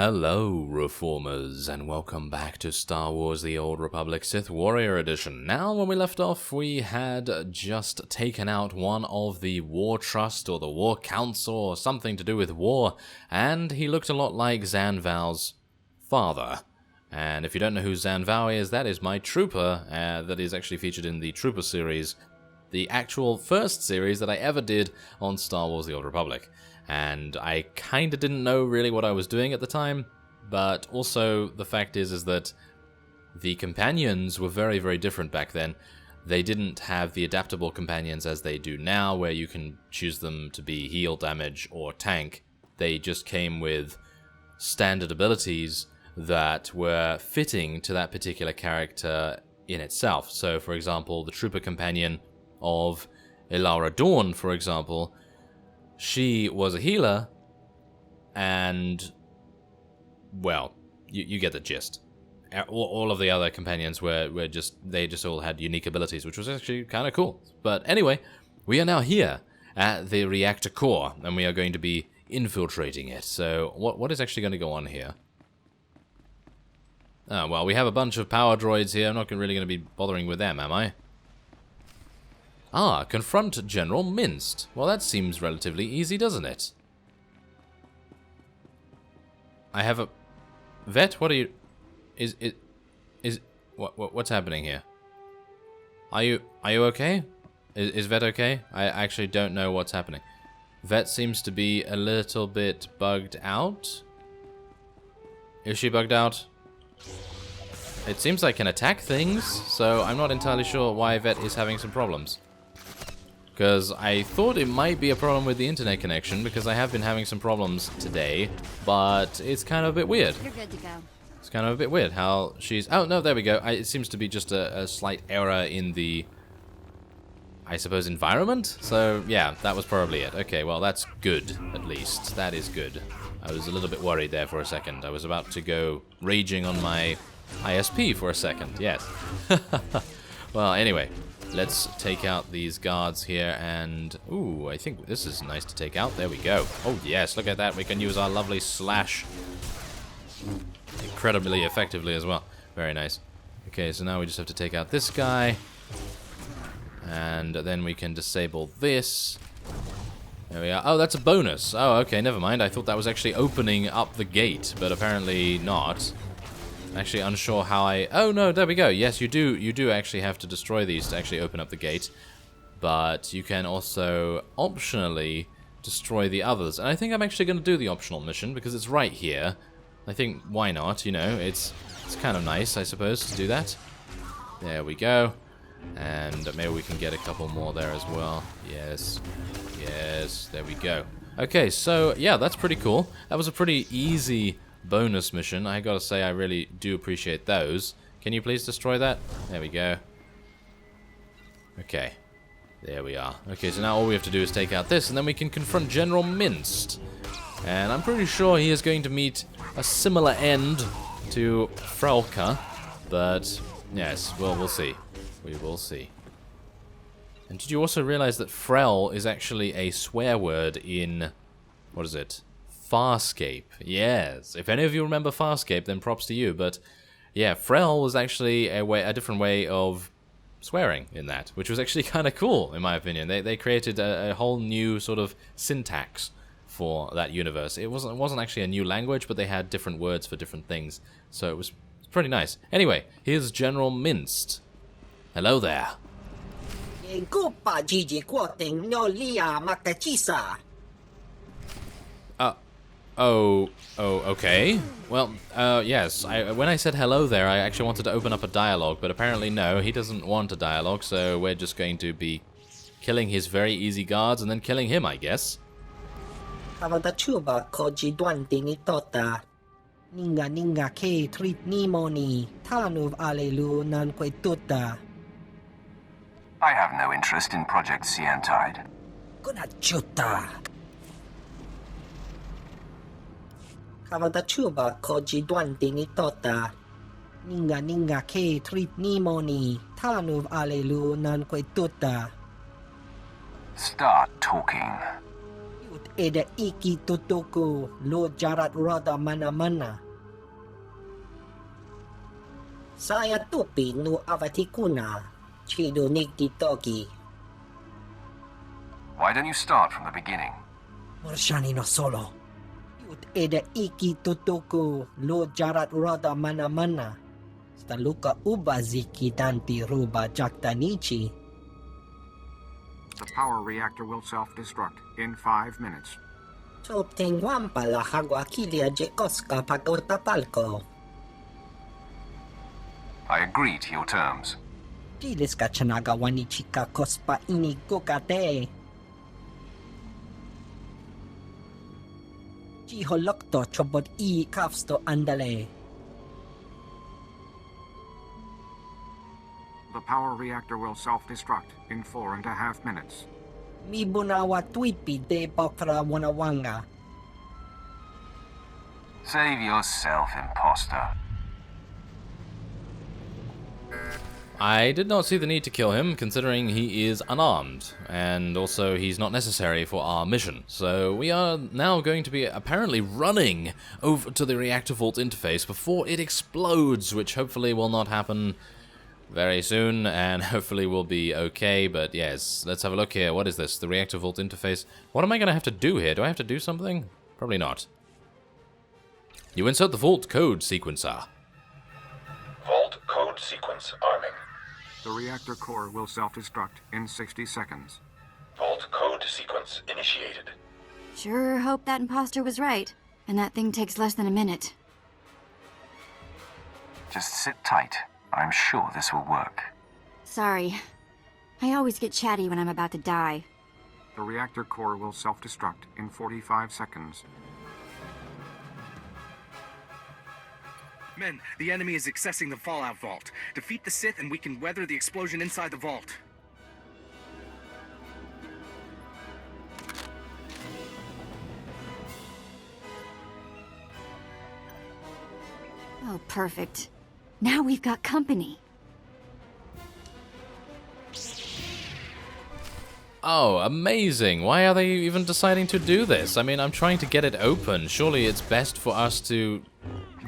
Hello, Reformers, and welcome back to Star Wars The Old Republic Sith Warrior Edition. Now, when we left off, we had just taken out one of the War Trust, or the War Council, or something to do with war, and he looked a lot like Zan Vao's father. And if you don't know who Zan Vao is, that is my trooper, that is actually featured in the Trooper series, the actual first series that I ever did on Star Wars The Old Republic. And I kind of didn't know really what I was doing at the time, but also the fact is that the companions were very, very different back then. They didn't have the adaptable companions as they do now, where you can choose them to be heal, damage, or tank. They just came with standard abilities that were fitting to that particular character in itself. So, for example, the Trooper companion of Ilara Dawn, for example, she was a healer, and, well, you get the gist. All of the other companions were just, they just all had unique abilities, which was actually kind of cool. But anyway, we are now here at the Reactor Core, and we are going to be infiltrating it. So, what is actually going to go on here? Oh, well, we have a bunch of power droids here. I'm not really going to be bothering with them, am I? Ah, confront General Minced. Well, that seems relatively easy, doesn't it? I have a... Vet, what are you... What's happening here? Are you okay? Is Vet okay? I actually don't know what's happening. Vet seems to be a little bit bugged out. Is she bugged out? It seems I can attack things, so I'm not entirely sure why Vet is having some problems. Because I thought it might be a problem with the internet connection, because I have been having some problems today, but it's kind of a bit weird. You're good to go. It's kind of a bit weird how she's... Oh, no, there we go. It seems to be just a slight error in the, I suppose, environment? So, yeah, that was probably it. Okay, well, that's good, at least. That is good. I was a little bit worried there for a second. I was about to go raging on my ISP for a second, yes. Well, anyway, let's take out these guards here, and... Ooh, I think this is nice to take out. There we go. Oh, yes, look at that. We can use our lovely slash incredibly effectively as well. Very nice. Okay, so now we just have to take out this guy. And then we can disable this. There we are. Oh, that's a bonus. Oh, okay, never mind. I thought that was actually opening up the gate, but apparently not. I'm actually unsure how I... Oh, no, there we go. Yes, you do actually have to destroy these to actually open up the gate. But you can also optionally destroy the others. And I think I'm actually going to do the optional mission because it's right here. I think, why not? You know, it's kind of nice, I suppose, to do that. There we go. And maybe we can get a couple more there as well. Yes. Yes, there we go. Okay, so, yeah, that's pretty cool. That was a pretty easy bonus mission. I gotta say, I really do appreciate those. Can you please destroy that? There we go. Okay. There we are. Okay, so now all we have to do is take out this, and then we can confront General Minced. And I'm pretty sure he is going to meet a similar end to Frelka. But, yes, well, we'll see. We will see. And did you also realize that Frel is actually a swear word in... What is it? Farscape. Yes. If any of you remember Farscape, then props to you. But yeah, Frel was actually a different way of swearing in that, which was actually kind of cool, in my opinion. They created a whole new sort of syntax for that universe. It wasn't actually a new language, but they had different words for different things. So it was pretty nice. Anyway, here's General Minced. Hello there. Oh, okay. Well, yes, when I said hello there, I actually wanted to open up a dialogue, but apparently no, he doesn't want a dialogue, so we're just going to be killing his very easy guards and then killing him, I guess. I have no interest in Project Sientide. Kavadachuba koji dwandini tota. Ninga ninga ke trit nimoni. Tanuv alelu nan kwe tuta. Start talking. Ut eda iki tutuku lo jarat roda mana-mana. Saya tupi nu avatikuna, chido nigtitogi. Why don't you start from the beginning? Morshani no solo. Ut eda iki tutuku lo jarat roda mana-mana. Staluka ubaziki tanti ruba jaktanichi. The power reactor will self-destruct in 5 minutes. So obtenguan pala hagwakilia jekoska pagotapalko. I agree to your terms. Pilis ka chanaga wanichika kospa inigukate. Jiholokto chobot I kafsto andale. The power reactor will self-destruct in 4.5 minutes. Mi bunawa tuipi de bakra wanawanga. Save yourself, imposter. I did not see the need to kill him, considering he is unarmed, and also he's not necessary for our mission. So we are now going to be apparently running over to the reactor vault interface before it explodes, which hopefully will not happen very soon, and hopefully will be okay. But yes, let's have a look here. What is this? The reactor vault interface. What am I going to have to do here? Do I have to do something? Probably not. You insert the vault code sequencer. Vault code sequence arming. The reactor core will self-destruct in 60 seconds. Vault code sequence initiated. Sure hope that imposter was right, and that thing takes less than a minute. Just sit tight. I'm sure this will work. Sorry. I always get chatty when I'm about to die. The reactor core will self-destruct in 45 seconds. Men, the enemy is accessing the Fallout Vault. Defeat the Sith and we can weather the explosion inside the vault. Oh, perfect. Now we've got company. Oh, amazing. Why are they even deciding to do this? I mean, I'm trying to get it open. Surely it's best for us to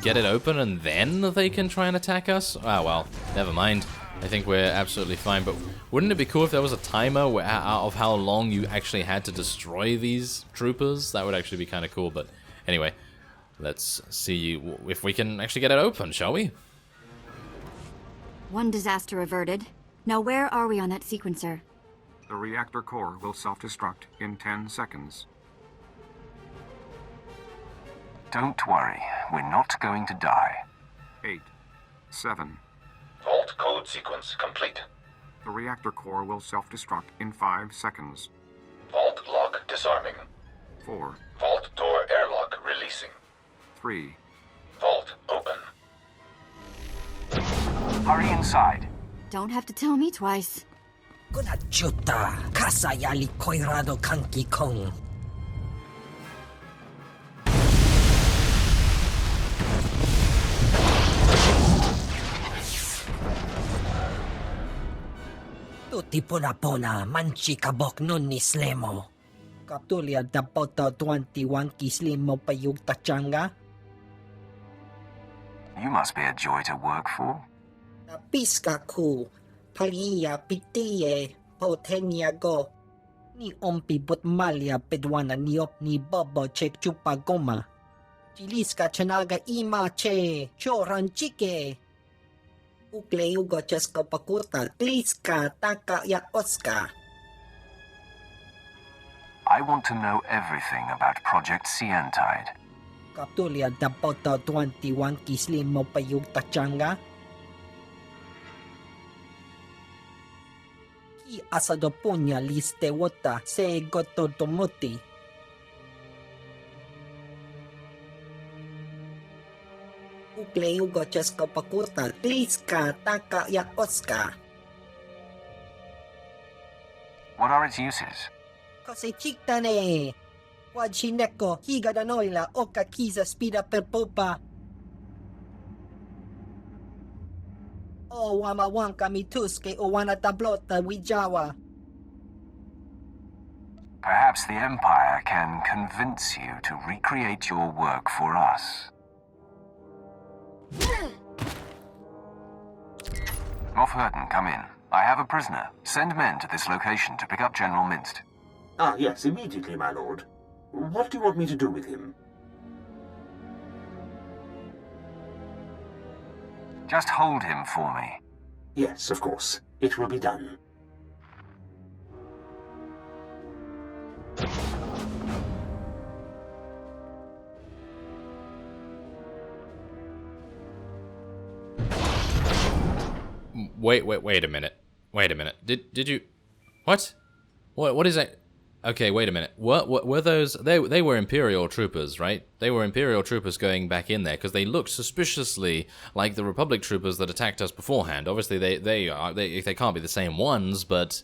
get it open and then they can try and attack us? Ah, well, never mind. I think we're absolutely fine, but wouldn't it be cool if there was a timer of how long you actually had to destroy these troopers? That would actually be kind of cool, but anyway, let's see if we can actually get it open, shall we? One disaster averted. Now where are we on that sequencer? The reactor core will self-destruct in 10 seconds. Don't worry, we're not going to die. 8, 7. Vault code sequence complete. The reactor core will self-destruct in 5 seconds. Vault lock disarming. 4, Vault door airlock releasing. 3. Vault open. Hurry inside. Don't have to tell me twice. Kunachuta, kasayali koirado kanki kong. Tuti pona manchi kabok nun ni slemo. Kaptulia dapoto 21 kislimo payug tachanga. You must be a joy to work for. Napiska ku, paliya pitiye, potenya go. Ni ompi butmalia pedwana niop ni bobo chek chupa goma. Chiliska chanaga ima che, choran chike. Ukle ugo chesko pakurta, kliska taka ya oska. I want to know everything about Project Sientide. Kaptulia dapoto 21 kislimo payug tachanga. Ki asado punya liste wota se goto tomuti. Ukle ugo chesko pakurta, kliska taka ya oska. What are its uses? Kasi chiktane. Wajineko higa da noila oka kiza spida per popa. O wamawanka mituske o wana tablota wijawa. Perhaps the Empire can convince you to recreate your work for us. Moff Hurden, come in. I have a prisoner. Send men to this location to pick up General Minst. Ah, yes, immediately, my lord. What do you want me to do with him? Just hold him for me. Yes, of course. It will be done. Wait a minute. Wait a minute. Did you... What? What is that? Okay, wait a minute. What were those? They were Imperial Troopers, right? They were Imperial Troopers going back in there because they looked suspiciously like the Republic Troopers that attacked us beforehand. Obviously, they can't be the same ones, but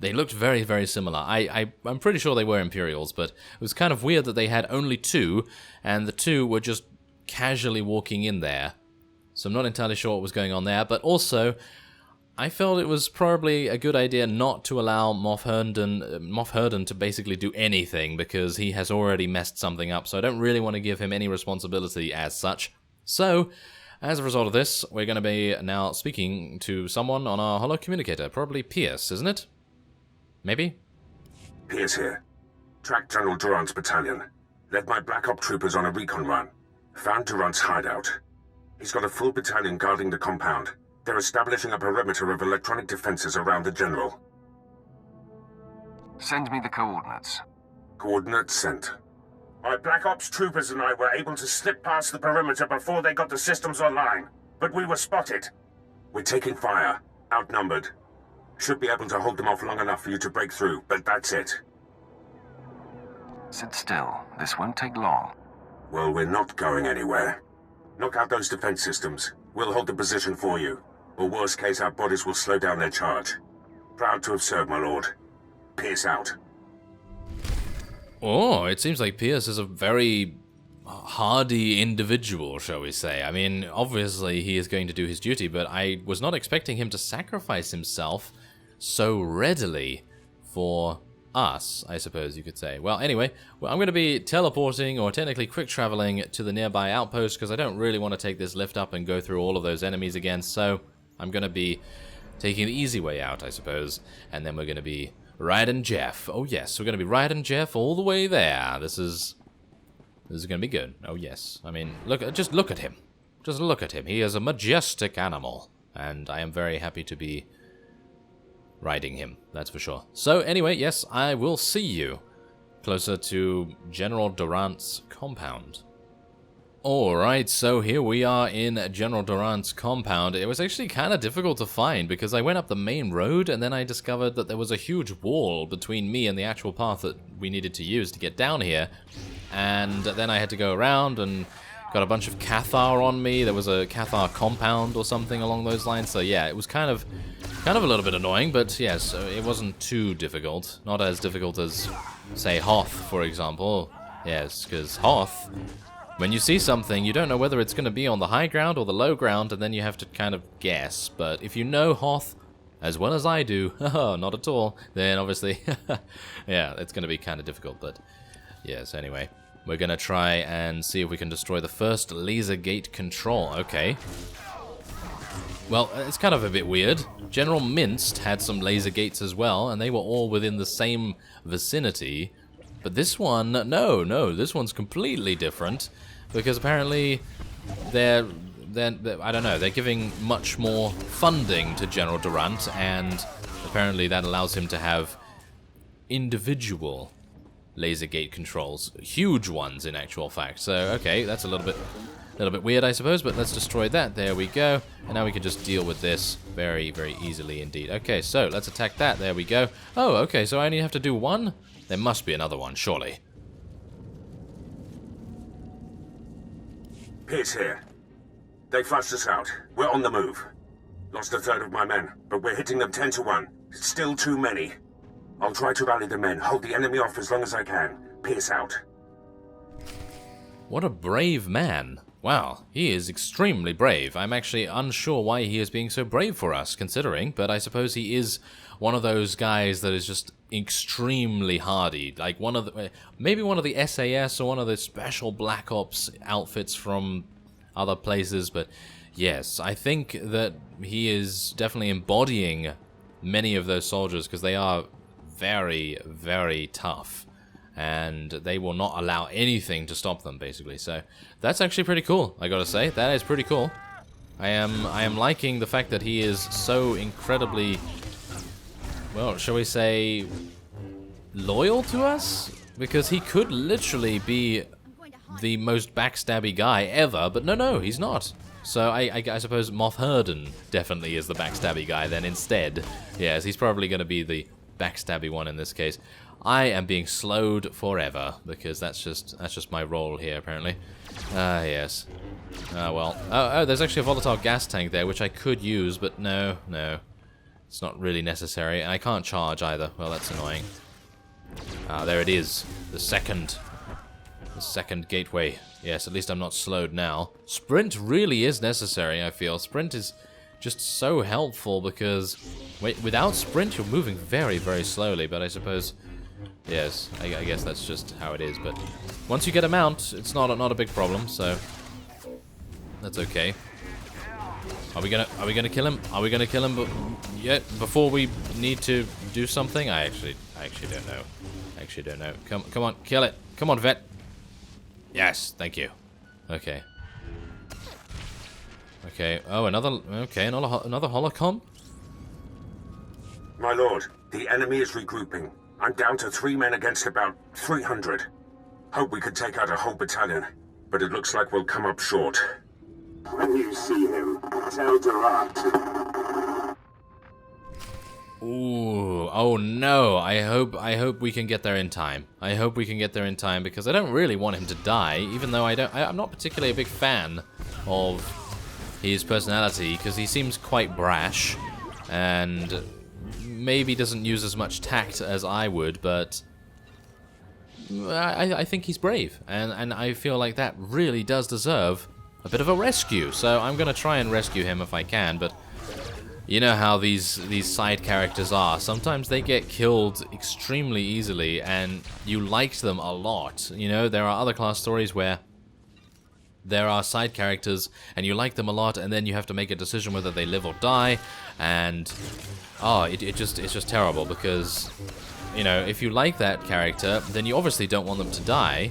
they looked very, very similar. I'm pretty sure they were Imperials, but it was kind of weird that they had only two, and the two were just casually walking in there. So I'm not entirely sure what was going on there, but also I felt it was probably a good idea not to allow Moff Hurden to basically do anything, because he has already messed something up, so I don't really want to give him any responsibility as such. So, as a result of this, we're going to be now speaking to someone on our holo communicator, probably Pierce, isn't it? Maybe? Pierce here. Tracked General Durant's battalion. Led my Black Op troopers on a recon run. Found Durant's hideout. He's got a full battalion guarding the compound. They're establishing a perimeter of electronic defenses around the General. Send me the coordinates. Coordinates sent. My Black Ops troopers and I were able to slip past the perimeter before they got the systems online, but we were spotted. We're taking fire, outnumbered. Should be able to hold them off long enough for you to break through, but that's it. Sit still. This won't take long. Well, we're not going anywhere. Knock out those defense systems. We'll hold the position for you. Or worst case, our bodies will slow down their charge. Proud to have served, my lord. Pierce out. Oh, it seems like Pierce is a very hardy individual, shall we say. I mean, obviously he is going to do his duty, but I was not expecting him to sacrifice himself so readily for us, I suppose you could say. Well, anyway, I'm going to be teleporting, or technically quick traveling, to the nearby outpost, because I don't really want to take this lift up and go through all of those enemies again, so I'm going to be taking the easy way out, I suppose, and then we're going to be riding Jeff. Oh yes, we're going to be riding Jeff all the way there. This is going to be good. Oh yes. I mean, just look at him. Just look at him. He is a majestic animal, and I am very happy to be riding him, that's for sure. So anyway, yes, I will see you closer to General Durant's compound. Alright, so here we are in General Durant's compound. It was actually kind of difficult to find because I went up the main road and then I discovered that there was a huge wall between me and the actual path that we needed to use to get down here. And then I had to go around and got a bunch of Cathar on me. There was a Cathar compound or something along those lines. So yeah, it was kind of a little bit annoying, but yes, it wasn't too difficult. Not as difficult as, say, Hoth, for example. Yes, because Hoth, when you see something, you don't know whether it's going to be on the high ground or the low ground, and then you have to kind of guess. But if you know Hoth as well as I do, not at all, then obviously, yeah, it's going to be kind of difficult. But yes, anyway, we're going to try and see if we can destroy the first laser gate control. Okay. Well, it's kind of a bit weird. General Minst had some laser gates as well, and they were all within the same vicinity. But this one, no, this one's completely different, because apparently they're I don't know, they're giving much more funding to General Durant, and apparently that allows him to have individual laser gate controls, huge ones in actual fact. So okay, that's a little bit weird, I suppose, but let's destroy that. There we go. And now we can just deal with this very, very easily indeed. Okay, so let's attack that. There we go. Oh, okay, so I only have to do one? There must be another one, surely. Pierce here. They flushed us out. We're on the move. Lost a third of my men, but we're hitting them 10 to 1. Still too many. I'll try to rally the men, hold the enemy off as long as I can. Pierce out. What a brave man. Wow, he is extremely brave. I'm actually unsure why he is being so brave for us, considering, but I suppose he is one of those guys that is just extremely hardy, like maybe one of the SAS or one of the special Black Ops outfits from other places, but yes, I think that he is definitely embodying many of those soldiers, because they are very, very tough, and they will not allow anything to stop them, basically. So that's actually pretty cool, I gotta say. That is pretty cool. I am liking the fact that he is so incredibly, well, shall we say, loyal to us? Because he could literally be the most backstabby guy ever, but no, he's not. So I suppose Moff Herden definitely is the backstabby guy then instead. Yes, he's probably going to be the backstabby one in this case. I am being slowed forever, because that's just my role here, apparently. Yes. Well. Oh, there's actually a volatile gas tank there, which I could use, but no. It's not really necessary, and I can't charge either. Well, that's annoying. There it is. The second gateway. Yes, at least I'm not slowed now. Sprint really is necessary, I feel. Sprint is just so helpful, because without sprint you're moving very, very slowly, but I suppose, yes, I guess that's just how it is. But once you get a mount, it's not a big problem, so that's okay. Are we gonna kill him? Are we gonna kill him yet before we need to do something? I actually don't know. I actually don't know. Come on, kill it. Come on, vet. Yes, thank you. Okay. Okay. Oh, another holocom? My lord, the enemy is regrouping. I'm down to 3 men against about 300. Hope we could take out a whole battalion, but it looks like we'll come up short. When you see him, tell Durant. Ooh, oh no, I hope we can get there in time. I hope we can get there in time, because I don't really want him to die, even though I'm not particularly a big fan of his personality, because he seems quite brash, and maybe doesn't use as much tact as I would, but I think he's brave, and I feel like that really does deserve a bit of a rescue, so I'm gonna try and rescue him if I can, but you know how these side characters are. Sometimes they get killed extremely easily, and you liked them a lot. You know, there are other class stories where there are side characters, and you like them a lot, and then you have to make a decision whether they live or die, and it's just terrible, because, you know, if you like that character, then you obviously don't want them to die,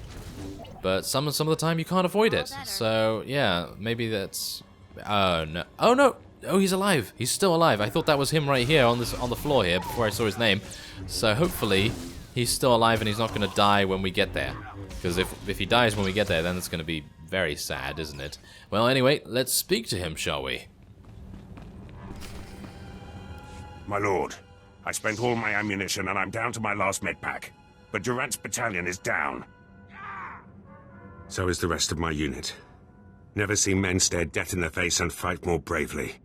but some of the time you can't avoid it. So yeah, maybe that's. Oh no! Oh no! Oh, he's alive. He's still alive. I thought that was him right here on the floor here before I saw his name. So hopefully he's still alive and he's not going to die when we get there. Because if he dies when we get there, then it's going to be very sad, isn't it? Well, anyway, let's speak to him, shall we? My lord, I spent all my ammunition and I'm down to my last med pack. But Durant's battalion is down. So is the rest of my unit. Never seen men stare death in the face and fight more bravely.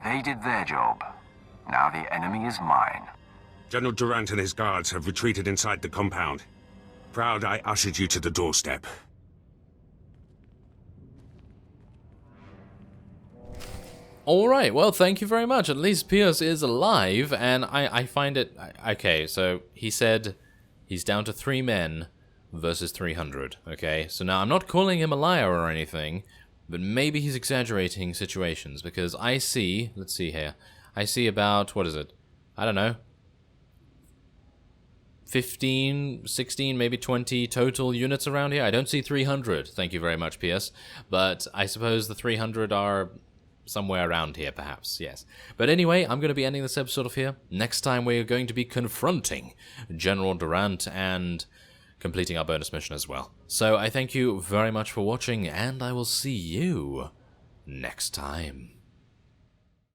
They did their job. Now the enemy is mine. General Durant and his guards have retreated inside the compound. Proud I ushered you to the doorstep. Alright, well, thank you very much. At least Pierce is alive, and I find it. Okay, so he said he's down to 3 men versus 300. Okay, so now I'm not calling him a liar or anything, but maybe he's exaggerating situations, because I see, let's see here, I see about, what is it? I don't know, 15, 16, maybe 20 total units around here. I don't see 300, thank you very much, Pierce, but I suppose the 300 are somewhere around here, perhaps, yes. But anyway, I'm going to be ending this episode off here. Next time we're going to be confronting General Durant and completing our bonus mission as well. So I thank you very much for watching, and I will see you next time.